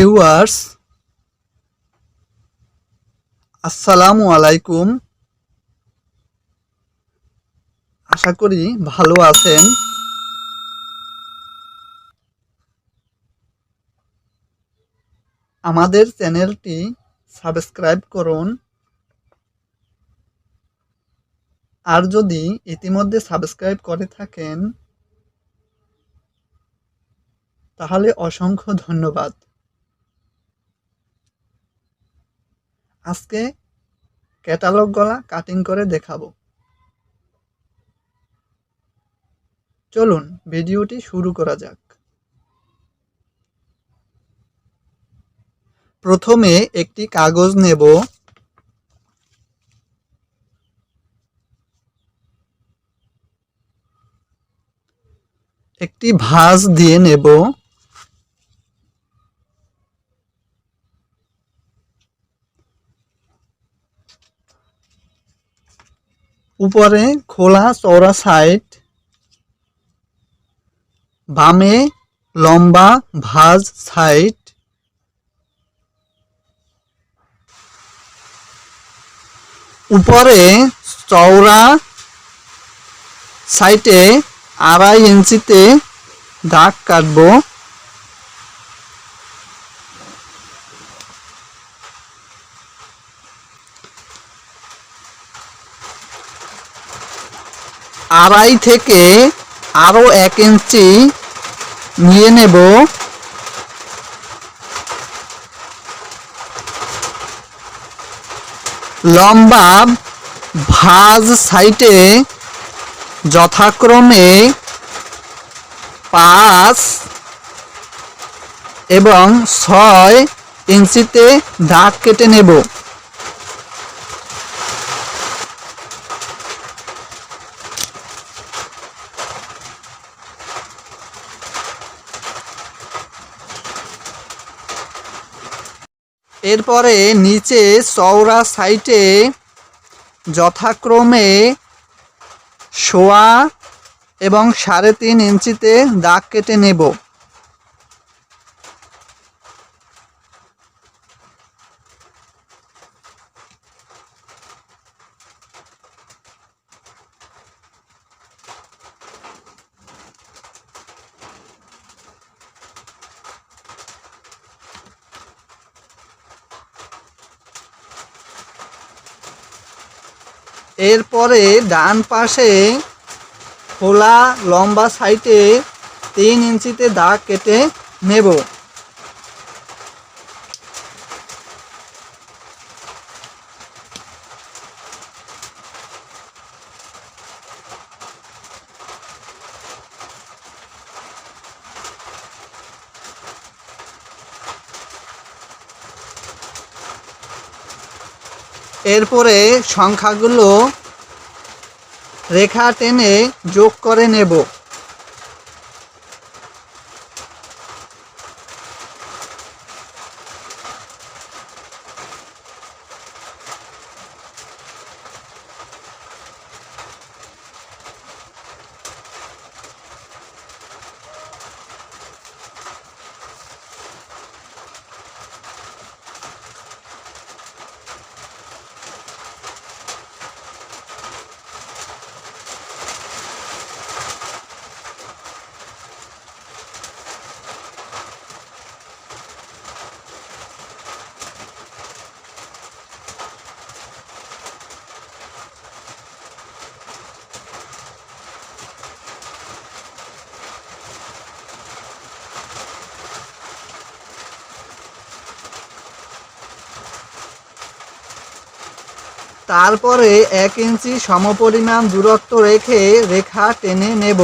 Viewers, আসসালামু আলাইকুম। আশা করি ভালো আছেন। আমাদের চ্যানেলটি সাবস্ক্রাইব করুন। আর যদি ইতিমধ্যে সাবস্ক্রাইব করে থাকেন তাহলে অসংখ্য ধন্যবাদ। আজকে ক্যাটালগ গলা কাটিং করে দেখাবো। চলুন ভিডিওটি শুরু করা যাক। প্রথমে একটি কাগজ নেব। একটি ভাঁজ দিয়ে নেব। উপরে খোলা চওড়া সাইড, বামে লম্বা ভাঁজ সাইড, উপরে চওড়া সাইডে 2.5 ইঞ্চিতে দাগ কাটব। আড়াই থেকে আরো 1 ইঞ্চি নিয়ে নেব। লম্বা ভাঁজ সাইডে যথাক্রমে 5 এবং 6 ইঞ্চিতে দাগ কেটে নেব। এরপরে নিচে চওড়া সাইডে যথাক্রমে 1.25 এবং 3.5 ইঞ্চিতে দাগ কেটে নেব। এরপরে ডান পাশে খোলা লম্বা সাইডে 3 ইঞ্চিতে দাগ কেটে নেব। এরপরে সংখ্যাগুলো রেখা টেনে যোগ করে নেব। তারপরে 1 ইঞ্চি সমপরিমাণ দূরত্ব রেখে রেখা টেনে নেব।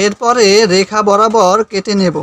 এরপরে রেখা বরাবর কেটে নেব।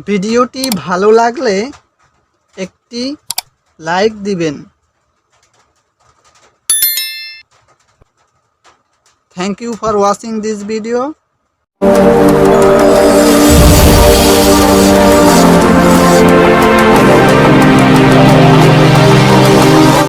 ভিডিওটি ভালো লাগলে একটি লাইক দিবেন। Thank you for watching this video.